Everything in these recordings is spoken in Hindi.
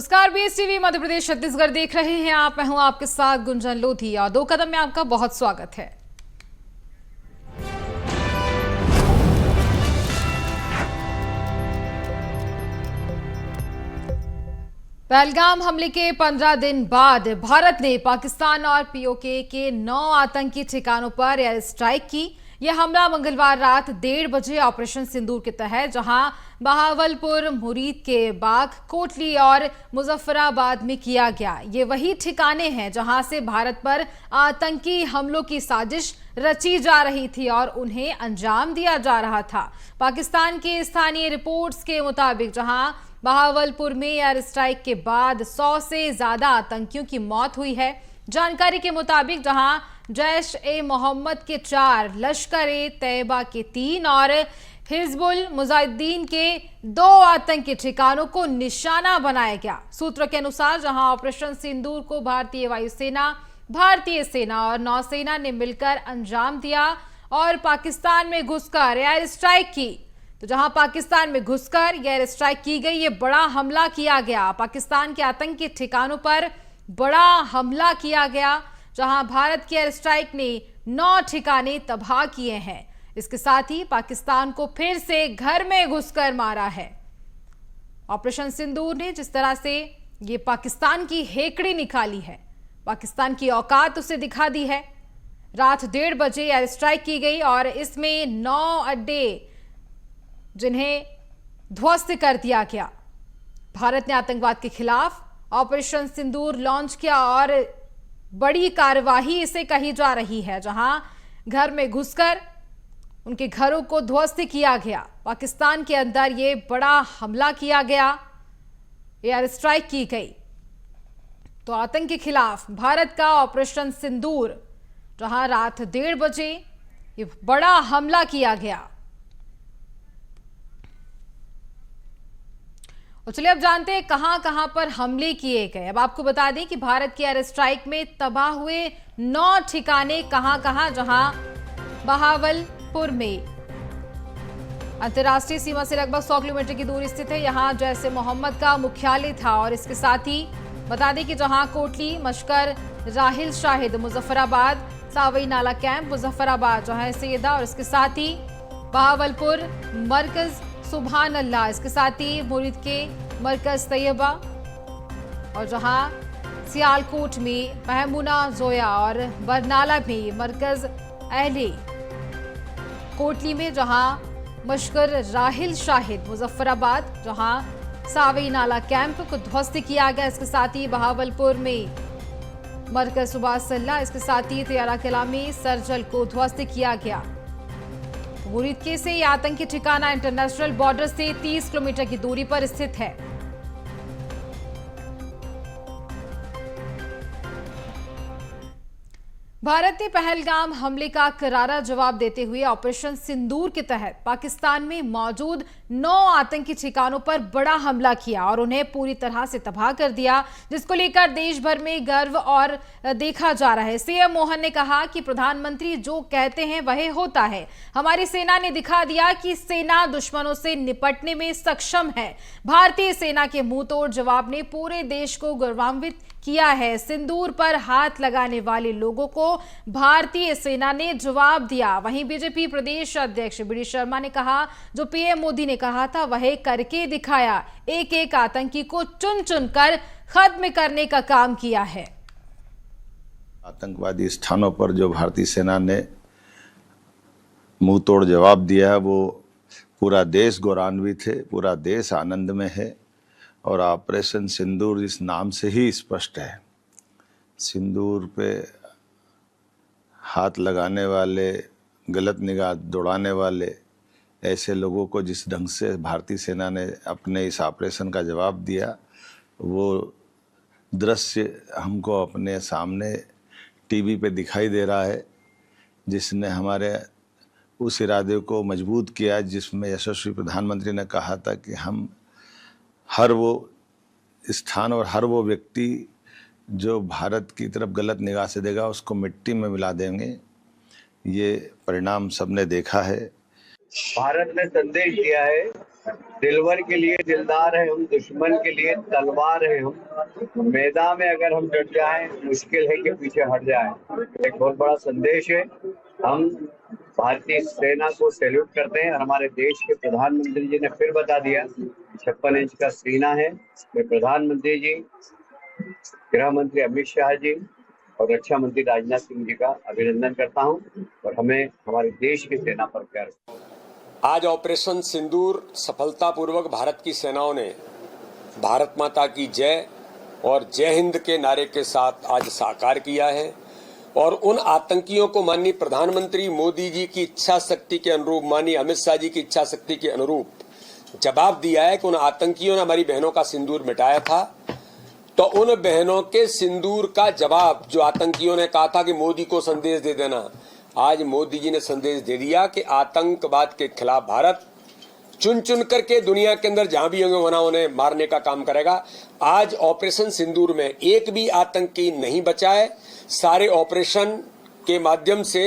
नमस्कार, बीएसटीवी मध्य प्रदेश छत्तीसगढ़ देख रहे हैं आप। मैं हूं आपके साथ गुंजन लोधी और दो कदम में आपका बहुत स्वागत है। पहलगाम हमले के 15 दिन बाद भारत ने पाकिस्तान और पीओके के 9 आतंकी ठिकानों पर एयर स्ट्राइक की। यह हमला मंगलवार रात 1:30 बजे ऑपरेशन सिंदूर के तहत जहां बहावलपुर, मुरीद के बाग, कोटली और मुजफ्फराबाद में किया गया। ये वही ठिकाने हैं जहां से भारत पर आतंकी हमलों की साजिश रची जा रही थी और उन्हें अंजाम दिया जा रहा था। पाकिस्तान की स्थानीय रिपोर्ट्स के मुताबिक जहां बहावलपुर में एयर स्ट्राइक के बाद 100 से ज्यादा आतंकियों की मौत हुई है। जानकारी के मुताबिक जहां जैश ए मोहम्मद के 4, लश्कर ए तैयबा के 3 और हिजबुल मुजाहिदीन के 2 आतंकी ठिकानों को निशाना बनाया गया। सूत्रों के अनुसार जहां ऑपरेशन सिंदूर को भारतीय वायुसेना, भारतीय सेना और नौसेना ने मिलकर अंजाम दिया और पाकिस्तान में घुसकर एयर स्ट्राइक की। तो जहां पाकिस्तान में घुसकर एयर स्ट्राइक की गई, ये बड़ा हमला किया गया। पाकिस्तान के आतंकी ठिकानों पर बड़ा हमला किया गया, जहां भारत की एयर स्ट्राइक ने 9 ठिकाने तबाह किए हैं। इसके साथ ही पाकिस्तान को फिर से घर में घुसकर मारा है। ऑपरेशन सिंदूर ने जिस तरह से ये पाकिस्तान की हेकड़ी निकाली है, पाकिस्तान की औकात उसे दिखा दी है। रात 1:30 बजे एयर स्ट्राइक की गई और इसमें 9 अड्डे जिन्हें ध्वस्त कर दिया गया। भारत ने आतंकवाद के खिलाफ ऑपरेशन सिंदूर लॉन्च किया और बड़ी कार्यवाही इसे कही जा रही है, जहां घर में घुसकर उनके घरों को ध्वस्त किया गया। पाकिस्तान के अंदर ये बड़ा हमला किया गया, एयर स्ट्राइक की गई। तो आतंक के खिलाफ भारत का ऑपरेशन सिंदूर, जहां रात 1:30 बजे ये बड़ा हमला किया गया। और चलिए अब जानते हैं कहां कहां पर हमले किए गए। अब आपको बता दें कि भारत की एयर स्ट्राइक में तबाह हुए 9 ठिकाने कहां कहां, जहां बहावलपुर में अंतर्राष्ट्रीय सीमा से लगभग 100 किलोमीटर की दूरी स्थित है। यहां जैश ए मोहम्मद का मुख्यालय था। और इसके साथ ही बता दें कि जहां कोटली, मशकर, राहिल शाहिद, मुजफ्फराबाद, सावई नाला कैंप, मुजफ्फराबाद, जहां सैयदा, और इसके साथ ही बहावलपुर मरकज सुभान अल्लाह, इसके साथ ही मुरीद के मरकज तैयबा, और जहां सियालकोट में महमूना जोया और बरनाला में मरकज अहले, कोटली में जहां मशकर राहिल शाहिद, मुजफ्फराबाद जहां सावई नाला कैंप को ध्वस्त किया गया। इसके साथ ही बहावलपुर में मरकज सुबासल्ला, इसके साथ ही तियारा किला में सरजल को ध्वस्त किया गया। मुरीद के से यह आतंकी ठिकाना इंटरनेशनल बॉर्डर से 30 किलोमीटर की दूरी पर स्थित है। भारत ने पहलगाम हमले का करारा जवाब देते हुए ऑपरेशन सिंदूर के तहत पाकिस्तान में मौजूद 9 आतंकी ठिकानों पर बड़ा हमला किया और उन्हें पूरी तरह से तबाह कर दिया, जिसको लेकर देश भर में गर्व और देखा जा रहा है। सीएम मोहन ने कहा कि प्रधानमंत्री जो कहते हैं वही होता है। हमारी सेना ने दिखा दिया कि सेना दुश्मनों से निपटने में सक्षम है। भारतीय सेना के मुंहतोड़ जवाब ने पूरे देश को गौरवान्वित किया है। सिंदूर पर हाथ लगाने वाले लोगों को भारतीय सेना ने जवाब दिया। वहीं बीजेपी प्रदेश अध्यक्ष बी डी शर्मा ने कहा, जो पीएम मोदी ने कहा था वह करके दिखाया। एक एक आतंकी को चुन चुन कर खत्म करने का काम किया है। आतंकवादी स्थानों पर जो भारतीय सेना ने मुंह तोड़ जवाब दिया है, वो पूरा देश गौरवान्वित है, पूरा देश आनंद में है। और ऑपरेशन सिंदूर इस नाम से ही स्पष्ट है। सिंदूर पे हाथ लगाने वाले, गलत निगाह दौड़ाने वाले ऐसे लोगों को जिस ढंग से भारतीय सेना ने अपने इस ऑपरेशन का जवाब दिया, वो दृश्य हमको अपने सामने टीवी पे दिखाई दे रहा है, जिसने हमारे उस इरादे को मजबूत किया जिसमें यशस्वी प्रधानमंत्री ने कहा था कि हम हर वो स्थान और हर वो व्यक्ति जो भारत की तरफ गलत निगाह से देगा उसको मिट्टी में मिला देंगे। ये परिणाम सबने देखा है। भारत ने संदेश दिया है दिलवर के लिए दिलदार है हम, दुश्मन के लिए तलवार है हम। मैदान में अगर हम डट जाएं, मुश्किल है कि पीछे हट जाएं। एक बहुत बड़ा संदेश है। हम भारतीय सेना को सैल्यूट करते हैं और हमारे देश के प्रधानमंत्री जी ने फिर बता दिया 56 इंच का सीना है। मैं प्रधानमंत्री जी, गृह मंत्री अमित शाह जी और रक्षा मंत्री राजनाथ सिंह जी का अभिनंदन करता हूं और हमें हमारे देश की सेना पर प्यार। आज ऑपरेशन सिंदूर सफलतापूर्वक भारत की सेनाओं ने भारत माता की जय और जय हिंद के नारे के साथ आज साकार किया है और उन आतंकियों को माननीय प्रधानमंत्री मोदी जी की इच्छा शक्ति के अनुरूप, माननीय अमित शाह जी की इच्छा शक्ति के अनुरूप जवाब दिया है कि उन आतंकियों ने हमारी बहनों का सिंदूर मिटाया था, तो उन बहनों के सिंदूर का जवाब जो आतंकियों ने कहा था कि मोदी को संदेश दे देना, आज मोदी जी ने संदेश दे दिया कि आतंकवाद के खिलाफ भारत चुन चुन करके दुनिया के अंदर जहां भी होंगे वहां उन्हें मारने का काम करेगा। आज ऑपरेशन सिंदूर में एक भी आतंकी नहीं बचा है। सारे ऑपरेशन के माध्यम से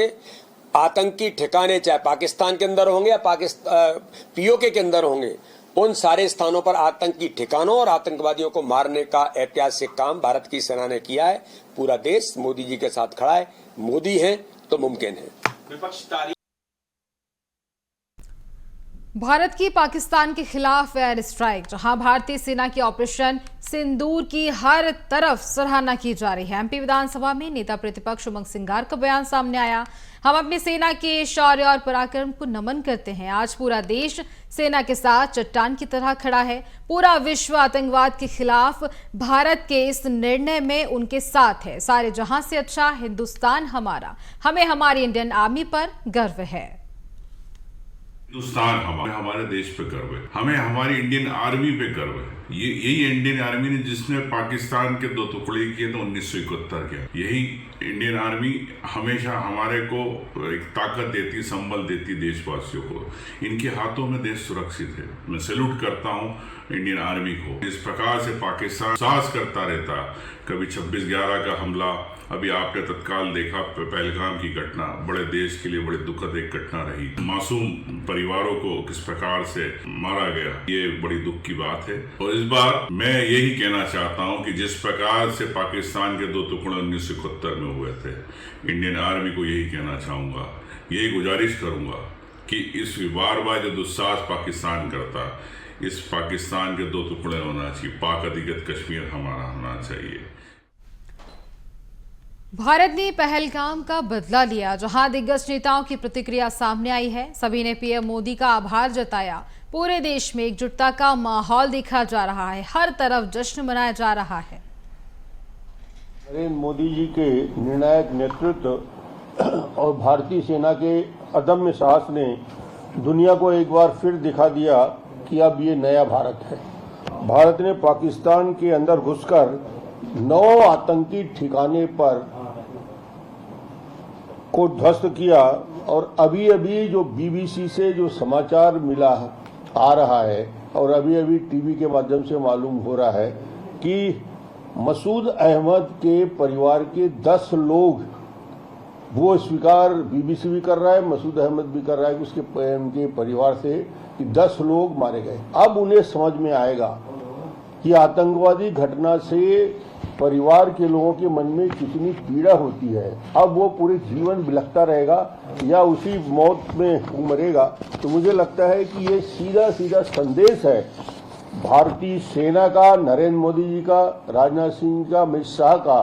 आतंकी ठिकाने चाहे पाकिस्तान के अंदर होंगे या पीओके के अंदर होंगे, उन सारे स्थानों पर आतंकी ठिकानों और आतंकवादियों को मारने का ऐतिहासिक काम भारत की सेना ने किया है। पूरा देश मोदी जी के साथ खड़ा है। मोदी हैं तो मुमकिन है। भारत की पाकिस्तान के खिलाफ एयर स्ट्राइक, जहां भारतीय सेना की ऑपरेशन सिंदूर की हर तरफ सराहना की जा रही है। एमपी विधानसभा में नेता प्रतिपक्ष उमंग सिंगार का बयान सामने आया। हम अपनी सेना के शौर्य और पराक्रम को नमन करते हैं। आज पूरा देश सेना के साथ चट्टान की तरह खड़ा है। पूरा विश्व आतंकवाद के खिलाफ भारत के इस निर्णय में उनके साथ है। सारे जहां से अच्छा हिंदुस्तान हमारा। हमें हमारी इंडियन आर्मी पर गर्व है। हिंदुस्तान हमारे देश पे गर्व है। हमें हमारी इंडियन आर्मी पे गर्व है। यही इंडियन आर्मी ने जिसने पाकिस्तान के 2 टुकड़े किए थे 1971 के। यही इंडियन आर्मी हमेशा हमारे को एक ताकत देती, संबल देती देशवासियों को। इनके हाथों में देश सुरक्षित है। मैं सैल्यूट करता हूँ इंडियन आर्मी को। इस प्रकार से पाकिस्तान साहस करता रहता, कभी 26/11 का हमला, अभी आपने तत्काल देखा पहलगाम की घटना, बड़े देश के लिए बड़े दुखद एक घटना रही। मासूम परिवारों को किस प्रकार से मारा गया, ये बड़ी दुख की बात है। और इस बार मैं यही कहना चाहता हूं कि जिस प्रकार से पाकिस्तान के 2 टुकड़े 1971 में हुए थे, इंडियन आर्मी को यही कहना चाहूंगा, यही गुजारिश करूंगा कि इस बार जो दुस्साहस पाकिस्तान करता, इस पाकिस्तान के 2 टुकड़े होना चाहिए। पाक अधिकृत कश्मीर हमारा होना चाहिए। भारत ने पहलगाम का बदला लिया, जहां दिग्गज नेताओं की प्रतिक्रिया सामने आई है। सभी ने पीएम मोदी का आभार जताया। पूरे देश में एकजुटता का माहौल देखा जा रहा है। हर तरफ जश्न मनाया जा रहा है। नरेंद्र मोदी जी के निर्णायक नेतृत्व और भारतीय सेना के अदम्य साहस ने दुनिया को एक बार फिर दिखा दिया कि अब ये नया भारत है। भारत ने पाकिस्तान के अंदर घुसकर 9 आतंकी ठिकाने पर को ध्वस्त किया और अभी जो बीबीसी से जो समाचार मिला आ रहा है और अभी टीवी के माध्यम से मालूम हो रहा है कि मसूद अहमद के परिवार के 10 लोग, वो स्वीकार बीबीसी भी कर रहा है, मसूद अहमद भी कर रहा है कि उनके परिवार से कि 10 लोग मारे गए। अब उन्हें समझ में आएगा कि आतंकवादी घटना से परिवार के लोगों के मन में कितनी पीड़ा होती है। अब वो पूरे जीवन बिलखता रहेगा या उसी मौत में मरेगा। तो मुझे लगता है कि ये सीधा संदेश है भारतीय सेना का, नरेंद्र मोदी जी का, राजनाथ सिंह का, अमित शाह का,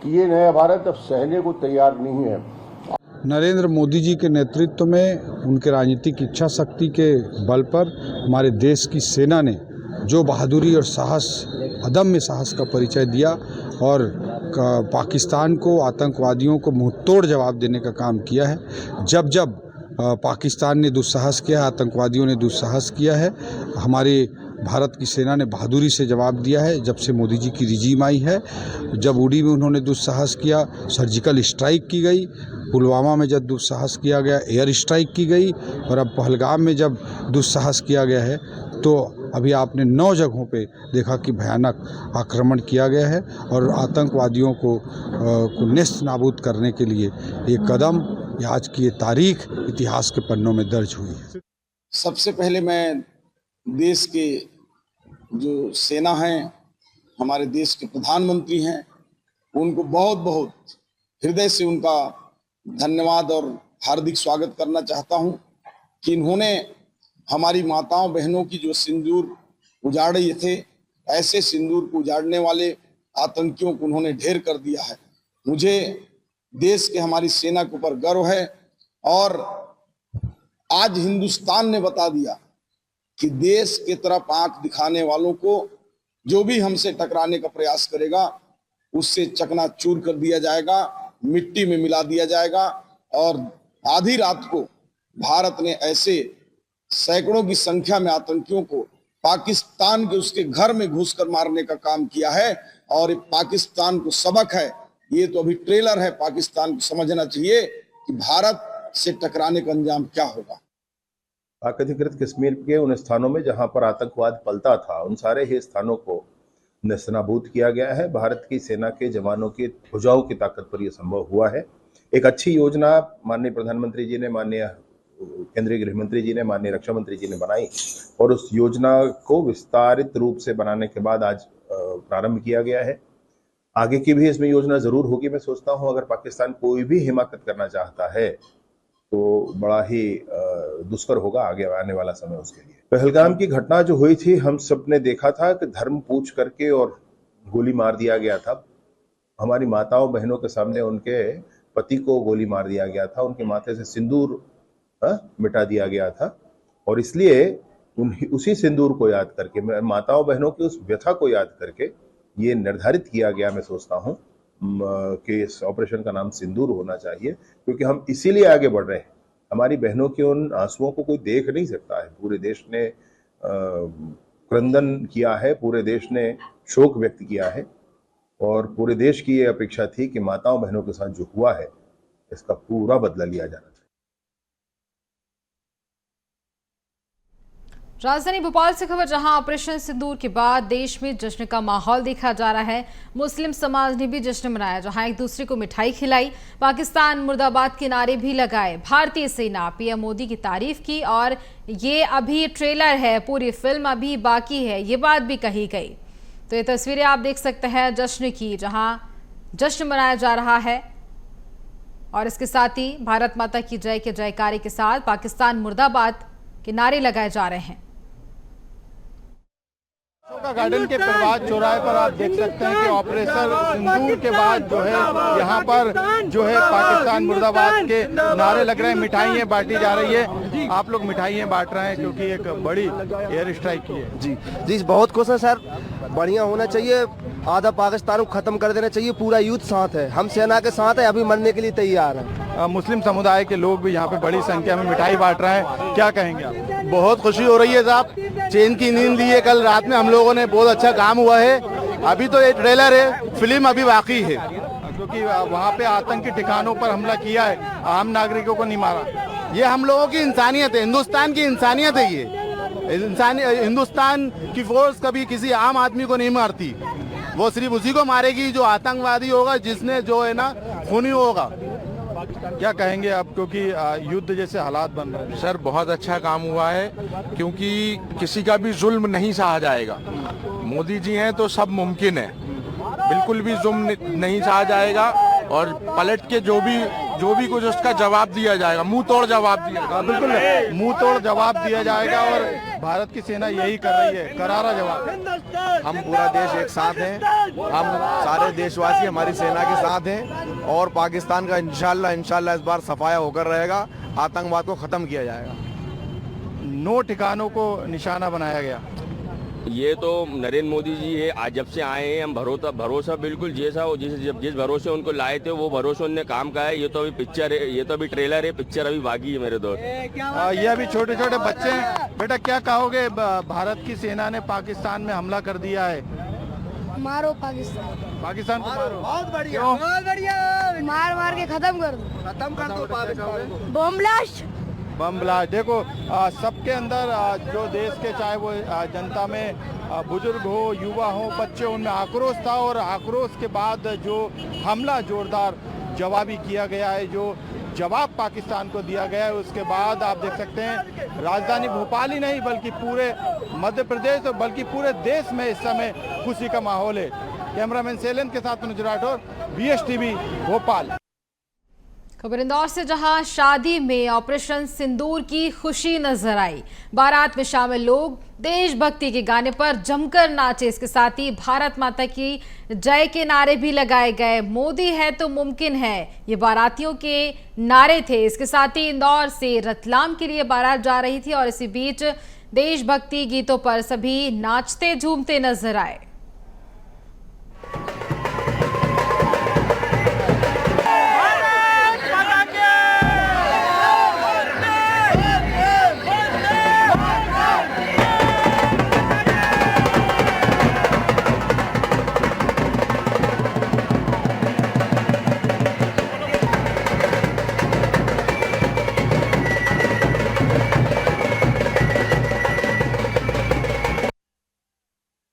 कि ये नया भारत अब सहने को तैयार नहीं है। नरेंद्र मोदी जी के नेतृत्व में, उनके राजनीतिक इच्छा शक्ति के बल पर हमारे देश की सेना ने जो बहादुरी और साहस, अदम्य साहस का परिचय दिया और पाकिस्तान को, आतंकवादियों को मुंहतोड़ जवाब देने का काम किया है। जब पाकिस्तान ने दुस्साहस किया, आतंकवादियों ने दुस्साहस किया है, हमारे भारत की सेना ने बहादुरी से जवाब दिया है। जब से मोदी जी की रिजीम आई है, जब उड़ी में उन्होंने दुस्साहस किया, सर्जिकल स्ट्राइक की गई, पुलवामा में जब दुस्साहस किया गया, एयर स्ट्राइक की गई, और अब पहलगाम में जब दुस्साहस किया गया है, तो अभी आपने 9 जगहों पे देखा कि भयानक आक्रमण किया गया है और आतंकवादियों को नेस्त नाबूद करने के लिए ये कदम, आज की ये तारीख इतिहास के पन्नों में दर्ज हुई है। सबसे पहले मैं देश के जो सेना हैं, हमारे देश के प्रधानमंत्री हैं, उनको बहुत बहुत हृदय से उनका धन्यवाद और हार्दिक स्वागत करना चाहता हूं कि इन्होंने हमारी माताओं बहनों की जो सिंदूर उजाड़ रहे थे, ऐसे सिंदूर को उजाड़ने वाले आतंकियों को उन्होंने ढेर कर दिया है। मुझे देश के हमारी सेना के ऊपर गर्व है और आज हिंदुस्तान ने बता दिया कि देश की तरफ आंख दिखाने वालों को जो भी हमसे टकराने का प्रयास करेगा उससे चकनाचूर कर दिया जाएगा, मिट्टी में मिला दिया जाएगा। और आधी रात को भारत ने ऐसे सैकड़ों की संख्या में आतंकियों को पाकिस्तान के उसके घर में घुसकर मारने का काम किया है और ये पाकिस्तान को सबक है। ये तो अभी ट्रेलर है, पाकिस्तान को समझना चाहिए कि भारत से टकराने का अंजाम क्या होगा। पाक अधिकृत कश्मीर के उन स्थानों में जहां पर आतंकवाद पलता था, उन सारे ही स्थानों को नेस्तनाबूद किया गया है। भारत की सेना के जवानों की भुजाओं की ताकत पर यह संभव हुआ है। एक अच्छी योजना माननीय प्रधानमंत्री जी ने, माननीय केंद्रीय गृह मंत्री जी ने, माननीय रक्षा मंत्री जी ने बनाई और उस योजना को विस्तारित रूप से बनाने के बाद आज प्रारंभ किया गया है। आगे की भी इसमें योजना जरूर होगी। मैं सोचता हूं अगर पाकिस्तान कोई भी हिमाकत करना चाहता है तो बड़ा ही दुष्कर होगा आगे आने वाला समय उसके लिए। पहलगाम की घटना जो हुई थी, हम सब ने देखा था कि धर्म पूछ करके और गोली मार दिया गया था। हमारी माताओं बहनों के सामने उनके पति को गोली मार दिया गया था, उनके माथे से सिंदूर मिटा दिया गया था और इसलिए उसी सिंदूर को याद करके, माताओं बहनों की उस व्यथा को याद करके ये निर्धारित किया गया, मैं सोचता हूँ कि इस ऑपरेशन का नाम सिंदूर होना चाहिए, क्योंकि हम इसीलिए आगे बढ़ रहे हैं। हमारी बहनों के उन आंसुओं को कोई देख नहीं सकता है। पूरे देश ने क्रंदन किया है, पूरे देश ने शोक व्यक्त किया है और पूरे देश की ये अपेक्षा थी कि माताओं बहनों के साथ जो हुआ है इसका पूरा बदला लिया जाना चाहिए। राजधानी भोपाल से खबर, जहां ऑपरेशन सिंदूर के बाद देश में जश्न का माहौल देखा जा रहा है। मुस्लिम समाज ने भी जश्न मनाया, जहां एक दूसरे को मिठाई खिलाई, पाकिस्तान मुर्दाबाद के नारे भी लगाए। भारतीय सेना पीएम मोदी की तारीफ की और ये अभी ट्रेलर है, पूरी फिल्म अभी बाकी है, ये बात भी कही गई। तो ये तस्वीरें आप देख सकते हैं जश्न की, जहां जश्न मनाया जा रहा है और इसके साथ ही भारत माता की जय के जयकारे के साथ पाकिस्तान मुर्दाबाद के नारे लगाए जा रहे हैं। गार्डन के प्रभात चौराहे पर आप देख सकते हैं कि ऑपरेशन सिंदूर के बाद जो है यहाँ पर जो है पाकिस्तान मुर्दाबाद के नारे लग रहे हैं, मिठाइयाँ बांटी जा रही है। आप लोग मिठाइयाँ बांट रहे हैं क्योंकि एक बड़ी एयर स्ट्राइक की है। जी बहुत खुश है सर, बढ़िया होना चाहिए, आधा पाकिस्तान को खत्म कर देना चाहिए। पूरा यूथ साथ है, हम सेना के साथ है, अभी मरने के लिए तैयार है। मुस्लिम समुदाय के लोग भी यहाँ पे बड़ी संख्या में मिठाई बांट रहे हैं, क्या कहेंगे आप? बहुत खुशी हो रही है साहब, चैन की नींद ली है कल रात में हम लोगों ने, बहुत अच्छा काम हुआ है। अभी तो ये ट्रेलर है, फिल्म अभी बाकी है, क्योंकि वहाँ पे आतंकी ठिकानों पर हमला किया है, आम नागरिकों को नहीं मारा। ये हम लोगों की इंसानियत है, हिंदुस्तान की इंसानियत है। ये हिंदुस्तान की फोर्स कभी किसी आम आदमी को नहीं मारती, वो सिर्फ उसी को मारेगी जो आतंकवादी होगा, जिसने जो है ना खूनी होगा। क्या कहेंगे आप, क्योंकि युद्ध जैसे हालात बन रहे हैं? सर बहुत अच्छा काम हुआ है, क्योंकि किसी का भी जुल्म नहीं सहा जाएगा। मोदी जी हैं तो सब मुमकिन है, बिल्कुल भी जुल्म नहीं सहा जाएगा और पलट के जो भी कुछ उसका जवाब दिया जाएगा, मुंह तोड़ जवाब दिया जाएगा। बिल्कुल मुंह तोड़ जवाब दिया जाएगा और भारत की सेना यही कर रही है, करारा जवाब। हम पूरा देश एक साथ हैं, हम सारे देशवासी हमारी सेना के साथ हैं और पाकिस्तान का इंशाल्लाह इस बार सफाया होकर रहेगा, आतंकवाद को खत्म किया जाएगा। 9 ठिकानों को निशाना बनाया गया। ये तो नरेंद्र मोदी जी है, आज जब से आए हैं हम भरोसा बिल्कुल जैसा हो, जिस भरोसे उनको लाए थे वो भरोसे उन्होंने काम का है। ये तो अभी पिक्चर है, ये तो अभी ट्रेलर है, पिक्चर अभी बाकी है मेरे दोस्त। ये अभी छोटे छोटे बच्चे हैं। बेटा क्या कहोगे, भारत की सेना ने पाकिस्तान में हमला कर दिया है? मारो पाकिस्तान को मारो। बहुत बढ़िया, मार के खत्म कर दो बम ब्लास्ट। देखो सबके अंदर जो देश के, चाहे वो जनता में बुजुर्ग हो, युवा हो, बच्चे, उनमें आक्रोश था और आक्रोश के बाद जो हमला जोरदार जवाबी किया गया है, जो जवाब पाकिस्तान को दिया गया है। उसके बाद आप देख सकते हैं राजधानी भोपाल ही नहीं बल्कि पूरे मध्य प्रदेश और बल्कि पूरे देश में इस समय खुशी का माहौल है। कैमरामैन सेलन के साथ मनोज राठौर, BSTV भोपाल। खबर इंदौर से, जहां शादी में ऑपरेशन सिंदूर की खुशी नजर आई। बारात में शामिल लोग देशभक्ति के गाने पर जमकर नाचे। इसके साथ ही भारत माता की जय के नारे भी लगाए गए। मोदी है तो मुमकिन है, ये बारातियों के नारे थे। इसके साथ ही इंदौर से रतलाम के लिए बारात जा रही थी और इसी बीच देशभक्ति गीतों पर सभी नाचते झूमते नजर आए।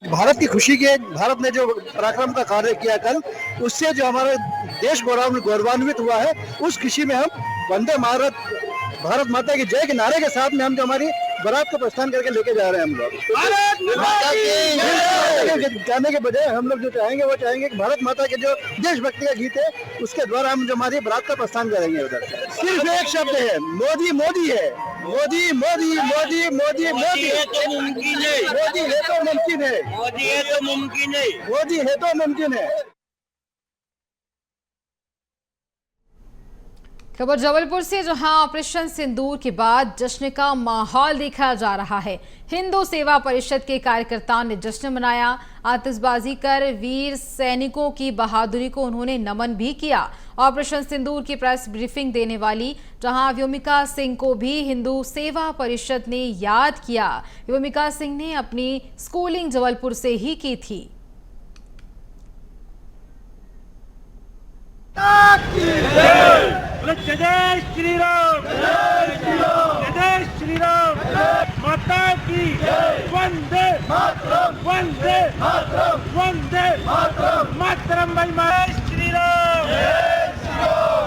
भारत की खुशी के, भारत ने जो पराक्रम का कार्य किया कल, उससे जो हमारा देश गौरवान्वित हुआ है, उस खुशी में हम वंदे भारत माता की जय के नारे के साथ में हम जो हमारी बारात को प्रस्थान करके लेके जा रहे हैं हम लोग। जाने के बजाय हम लोग जो चाहेंगे वो चाहेंगे कि भारत माता के जो देशभक्ति का गीत है उसके द्वारा हम जो हमारी बारात का प्रस्थान करेंगे उधर से। सिर्फ एक शब्द है, मोदी मोदी है। मोदी मोदी मोदी मोदी मोदी है तो मुमकिन है। मोदी है तो मुमकिन है। मोदी है तो मुमकिन है। मोदी है तो मुमकिन है। खबर जबलपुर से, जहां ऑपरेशन सिंदूर के बाद जश्न का माहौल देखा जा रहा है। हिंदू सेवा परिषद के कार्यकर्ताओं ने जश्न मनाया। आतिशबाजी कर वीर सैनिकों की बहादुरी को उन्होंने नमन भी किया। ऑपरेशन सिंदूर की प्रेस ब्रीफिंग देने वाली जहां व्योमिका सिंह को भी हिंदू सेवा परिषद ने याद किया। व्योमिका सिंह ने अपनी स्कूलिंग जबलपुर से ही की थी। जय श्री राम, जय श्री राम, माता की वंदे मातरम, वंदे मातरम, वंदे मातरम, मातरम भाई जय श्री राम,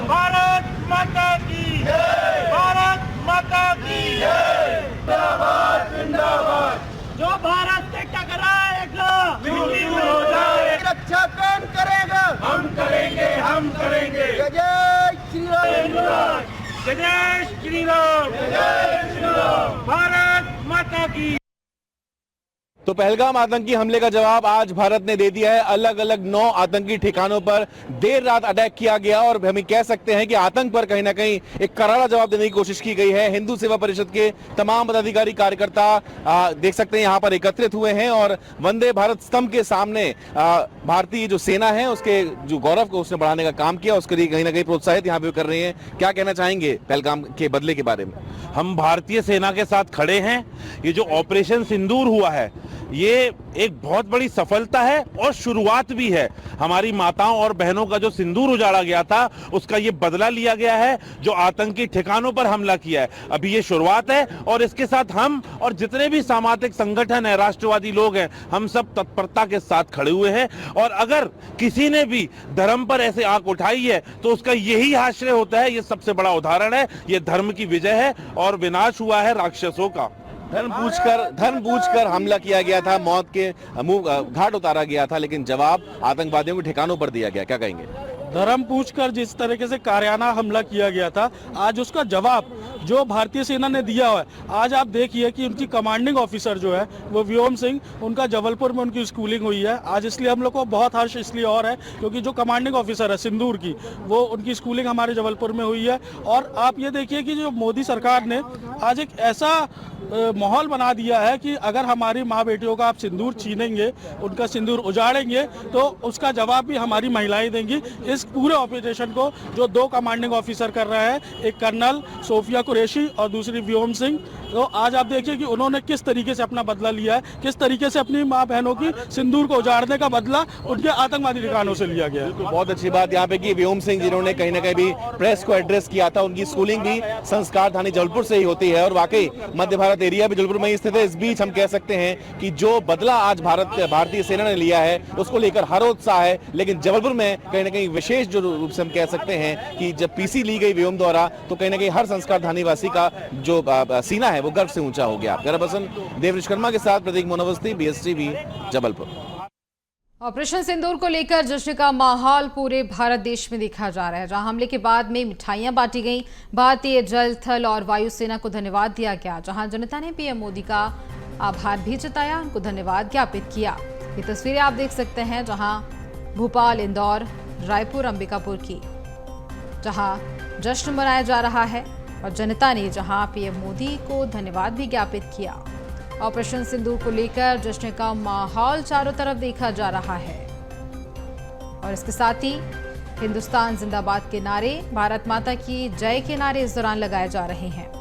भारत माता की, भारत माता की जिंदाबाद, जिंदाबाद। जो भारत से टकराएगा हो जाए, रक्षा कौन करेगा? हम करेंगे, हम करेंगे। जय श्री राम, जय श्री राम, जय श्री राम, भारत माता की। तो पहलगाम आतंकी हमले का जवाब आज भारत ने दे दिया है। अलग अलग 9 आतंकी ठिकानों पर देर रात अटैक किया गया और हम कह सकते हैं कि आतंक पर कहीं ना कहीं एक करारा जवाब देने की कोशिश की गई है। हिंदू सेवा परिषद के तमाम पदाधिकारी कार्यकर्ता देख सकते हैं यहाँ पर एकत्रित हुए हैं और वंदे भारत स्तंभ के सामने भारतीय जो सेना है उसके जो गौरव को उसने बढ़ाने का काम किया, उसके लिए कहीं ना कहीं प्रोत्साहित यहाँ पे कर रहे हैं। क्या कहना चाहेंगे पहलगाम के बदले के बारे में? हम भारतीय सेना के साथ खड़े हैं। ये जो ऑपरेशन सिंदूर हुआ है ये एक बहुत बड़ी सफलता है और शुरुआत भी है। हमारी माताओं और बहनों का जो सिंदूर उजाड़ा गया था उसका ये बदला लिया गया है जो आतंकी ठिकानों पर हमला किया है। अभी ये शुरुआत है और इसके साथ हम और जितने भी सामाजिक संगठन है, राष्ट्रवादी लोग हैं, हम सब तत्परता के साथ खड़े हुए हैं। और अगर किसी ने भी धर्म पर ऐसे आंख उठाई है तो उसका यही आश्रय होता है। ये सबसे बड़ा उदाहरण है। ये धर्म की विजय है और विनाश हुआ है राक्षसों का। धर्म पूछकर हमला किया गया था, मौत के घाट उतारा गया था, लेकिन जवाब आतंकवादियों के ठिकानों पर दिया गया। क्या कहेंगे? धर्म पूछकर जिस तरीके से कारियाना हमला किया गया था, आज उसका जवाब जो भारतीय सेना ने दिया है। आज आप देखिए कि उनकी कमांडिंग ऑफिसर जो है वो व्योम सिंह, उनका जबलपुर में उनकी स्कूलिंग हुई है आज। इसलिए हम लोग को बहुत हर्ष इसलिए और है क्योंकि जो कमांडिंग ऑफिसर है सिंदूर की, वो उनकी स्कूलिंग हमारे जबलपुर में हुई है। और आप ये देखिए कि जो मोदी सरकार ने आज एक ऐसा माहौल बना दिया है कि अगर हमारी माँ बेटियों का आप सिंदूर छीनेंगे, उनका सिंदूर उजाड़ेंगे, तो उसका जवाब भी हमारी महिलाएं देंगी। इस पूरे ऑपरेशन को जो 2 कमांडिंग ऑफिसर कर रहे हैं, एक कर्नल सोफिया कुरैशी और दूसरी व्योम सिंह। तो आज आप देखिए कि उन्होंने किस तरीके से अपना बदला लिया है, किस तरीके से अपनी माँ बहनों की सिंदूर को उजाड़ने का बदला उनके आतंकवादी ठिकानों से लिया गया है। बहुत अच्छी बात यहाँ पे कि व्योम सिंह जिन्होंने कहीं ना कहीं भी प्रेस को एड्रेस किया था, उनकी स्कूलिंग भी संस्कार धानी जबलपुर से ही होती है और वाकई मध्य भारत एरिया भी जबलपुर में ही स्थित है। इस बीच हम कह सकते हैं कि जो बदला आज भारतीय सेना ने लिया है उसको लेकर हर उत्साह है, लेकिन जबलपुर में कहीं ना कहीं विशेष जो रूप से हम कह सकते हैं कि जब पीसी ली गई व्योम द्वारा तो कहीं ना कहीं हर संस्कार धानी वासी का जो सीना है वो गर्व से ऊंचा हो गया। कैमरा पर्सन देवरिश कर्मा के साथ प्रतीक मोनावस्ती, BSTV जबलपुर। ऑपरेशन सिंदूर को लेकर जश्न का माहौल पूरे भारत देश में देखा जा रहा है, जहां हमले के बाद में मिठाइयां बांटी गईं। भारतीय जल, थल और वायु सेना को धन्यवाद दिया गया, जहां जनता ने पीएम मोदी का आभार भी जताया, उनको धन्यवाद ज्ञापित किया। ये तस्वीरें आप देख सकते हैं, जहां भोपाल, इंदौर, रायपुर, अंबिकापुर की, जहां जश्न मनाया जा रहा है और जनता ने जहां पीएम मोदी को धन्यवाद भी ज्ञापित किया। ऑपरेशन सिंदूर को लेकर जश्न का माहौल चारों तरफ देखा जा रहा है और इसके साथ ही हिंदुस्तान जिंदाबाद के नारे, भारत माता की जय के नारे इस दौरान लगाए जा रहे हैं।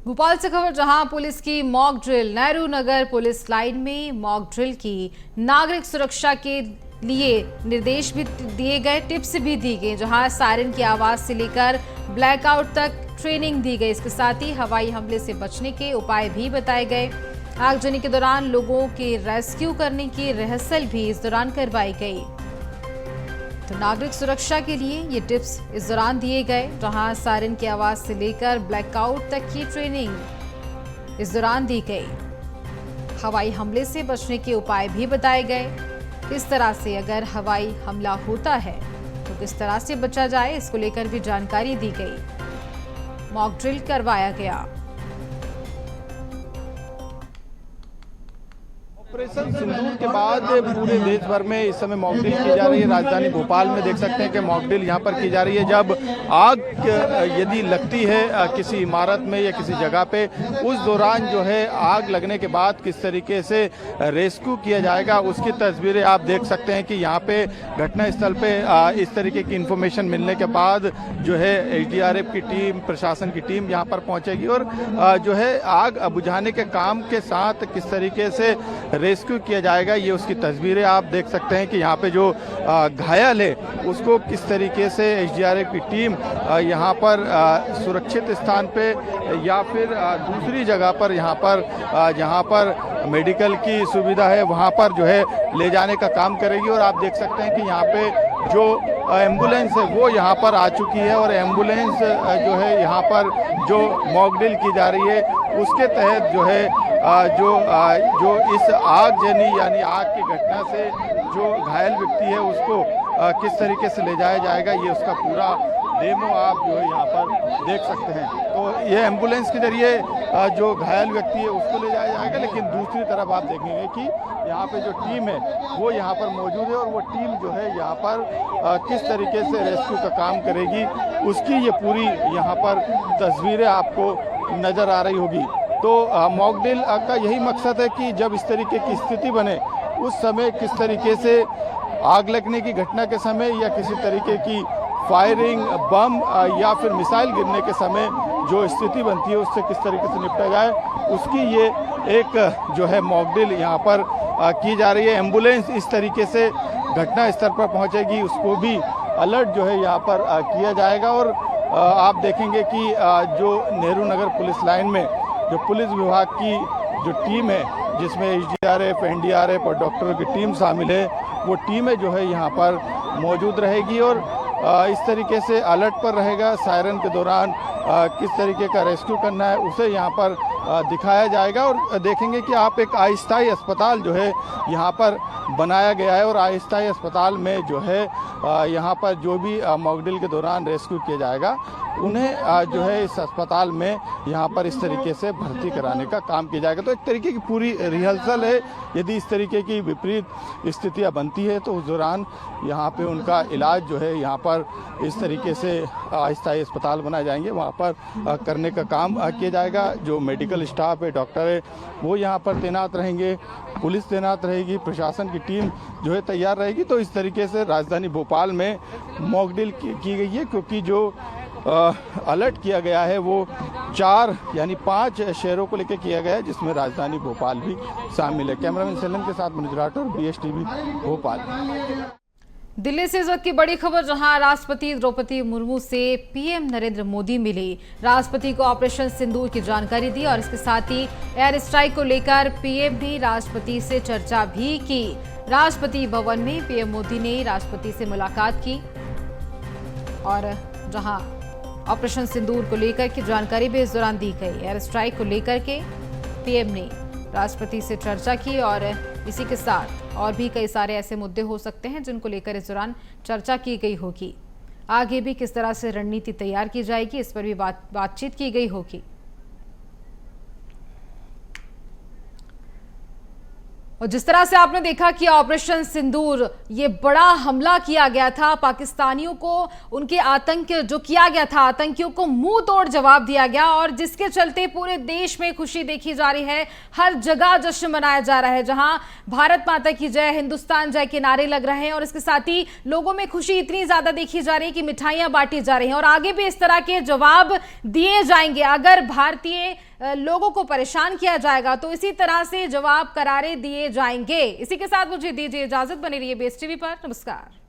भोपाल से खबर, जहां पुलिस की mock drill, Nehru Nagar police line में मॉक ड्रिल की, नागरिक सुरक्षा के लिए निर्देश भी दिए गए, टिप्स भी दी गई, जहां सायरन की आवाज से लेकर ब्लैकआउट तक ट्रेनिंग दी गई। इसके साथ ही हवाई हमले से बचने के उपाय भी बताए गए। आगजनी के दौरान लोगों के रेस्क्यू करने की रिहर्सल भी इस दौरान करवाई गई। तो नागरिक सुरक्षा के लिए ये टिप्स इस दौरान दिए गए, जहां सायरन की आवाज से लेकर ब्लैकआउट तक की ट्रेनिंग इस दौरान दी गई। हवाई हमले से बचने के उपाय भी बताए गए, किस तरह से अगर हवाई हमला होता है तो किस तरह से बचा जाए, इसको लेकर भी जानकारी दी गई। मॉक ड्रिल करवाया गया। ऑपरेशन सिंदूर के बाद पूरे देश भर में इस समय मॉक ड्रिल की जा रही है। राजधानी भोपाल में देख सकते हैं कि मॉक ड्रिल यहाँ पर की जा रही है। जब आग यदि लगती है किसी इमारत में या किसी जगह पे, उस दौरान जो है आग लगने के बाद किस तरीके से रेस्क्यू किया जाएगा, उसकी तस्वीरें आप देख सकते हैं कि यहाँ पे घटनास्थल पे इस तरीके की इंफॉर्मेशन मिलने के बाद जो है SDRF की टीम, प्रशासन की टीम यहाँ पर पहुँचेगी और जो है आग बुझाने के काम के साथ किस तरीके से रेस्क्यू किया जाएगा, ये उसकी तस्वीरें आप देख सकते हैं कि यहाँ पे जो घायल है उसको किस तरीके से SDRF की टीम यहाँ पर सुरक्षित स्थान पे या फिर दूसरी जगह पर जहाँ पर मेडिकल की सुविधा है वहाँ पर जो है ले जाने का काम करेगी। और आप देख सकते हैं कि यहाँ पे जो एम्बुलेंस है वो यहाँ पर आ चुकी है और एम्बुलेंस जो है यहाँ पर जो मॉक ड्रिल की जा रही है उसके तहत जो है जो इस आगजनी यानी आग की घटना से जो घायल व्यक्ति है उसको किस तरीके से ले जाया जाएगा, ये उसका पूरा डेमो आप जो है यहाँ पर देख सकते हैं। तो ये एम्बुलेंस के जरिए जो घायल व्यक्ति है उसको ले जाया जाएगा, लेकिन दूसरी तरफ आप देखेंगे कि यहाँ पे जो टीम है वो यहाँ पर मौजूद है और वो टीम जो है यहाँ पर किस तरीके से रेस्क्यू का काम करेगी उसकी ये पूरी यहाँ पर तस्वीरें आपको नज़र आ रही होगी। तो मॉक ड्रिल का यही मकसद है कि जब इस तरीके की स्थिति बने उस समय किस तरीके से आग लगने की घटना के समय या किसी तरीके की फायरिंग, बम या फिर मिसाइल गिरने के समय जो स्थिति बनती है उससे किस तरीके से निपटा जाए, उसकी ये एक जो है मॉक ड्रिल यहाँ पर की जा रही है। एम्बुलेंस इस तरीके से घटना स्थल पर पहुँचेगी, उसको भी अलर्ट जो है यहाँ पर किया जाएगा। और आप देखेंगे कि जो नेहरू नगर पुलिस लाइन में जो पुलिस विभाग की जो टीम है जिसमें SDRF, NDRF और डॉक्टरों की टीम शामिल है, वो टीमें जो है यहाँ पर मौजूद रहेगी और इस तरीके से अलर्ट पर रहेगा। सायरन के दौरान किस तरीके का रेस्क्यू करना है उसे यहाँ पर दिखाया जाएगा और देखेंगे कि आप एक अस्थायी अस्पताल जो है यहाँ पर बनाया गया है और अस्थायी अस्पताल में जो है यहाँ पर जो भी मॉक ड्रिल के दौरान रेस्क्यू किया जाएगा उन्हें जो है इस अस्पताल में यहाँ पर इस तरीके से भर्ती कराने का काम किया जाएगा। तो एक तरीके की पूरी रिहर्सल है। यदि इस तरीके की विपरीत स्थितियाँ बनती है तो उस दौरान यहाँ पे उनका इलाज जो है यहाँ पर इस तरीके से अस्थायी अस्पताल बनाए जाएंगे, वहाँ पर करने का काम किया जाएगा। जो मेडिकल स्टाफ है, डॉक्टर है, वो यहाँ पर तैनात रहेंगे, पुलिस तैनात रहेगी, प्रशासन की टीम जो है तैयार रहेगी। तो इस तरीके से राजधानी भोपाल में मॉक ड्रिल की गई है, क्योंकि जो अलर्ट किया गया है वो 4 यानी 5 शहरों को लेकर किया गया है, जिसमें राजधानी भोपाल भी शामिल है। कैमरामैन सलम के साथ मनोज राठौर, BSTV भोपाल। दिल्ली से इस वक्त की बड़ी खबर, जहां राष्ट्रपति द्रौपदी मुर्मू से PM नरेंद्र मोदी मिले, राष्ट्रपति को ऑपरेशन सिंदूर की जानकारी दी और इसके साथ ही एयर स्ट्राइक को लेकर PM ने राष्ट्रपति से चर्चा भी की। राष्ट्रपति भवन में PM मोदी ने राष्ट्रपति से मुलाकात की और जहां ऑपरेशन सिंदूर को लेकर की जानकारी भी इस दौरान दी गई। एयर स्ट्राइक को लेकर के PM ने राष्ट्रपति से चर्चा की और इसी के साथ और भी कई सारे ऐसे मुद्दे हो सकते हैं जिनको लेकर इस दौरान चर्चा की गई होगी। आगे भी किस तरह से रणनीति तैयार की जाएगी, इस पर भी बातचीत की गई होगी। और जिस तरह से आपने देखा कि ऑपरेशन सिंदूर, ये बड़ा हमला किया गया था, पाकिस्तानियों को उनके आतंक जो किया गया था, आतंकियों को मुंह तोड़ जवाब दिया गया और जिसके चलते पूरे देश में खुशी देखी जा रही है। हर जगह जश्न मनाया जा रहा है, जहां भारत माता की जय, हिंदुस्तान जय के नारे लग रहे हैं और इसके साथ ही लोगों में खुशी इतनी ज्यादा देखी जा रही है कि मिठाइयां बांटी जा रही हैं और आगे भी इस तरह के जवाब दिए जाएंगे। अगर भारतीय लोगों को परेशान किया जाएगा तो इसी तरह से जवाब करारे दिए जाएंगे। इसी के साथ मुझे दीजिए इजाजत, बने रहिए BSTV पर। नमस्कार।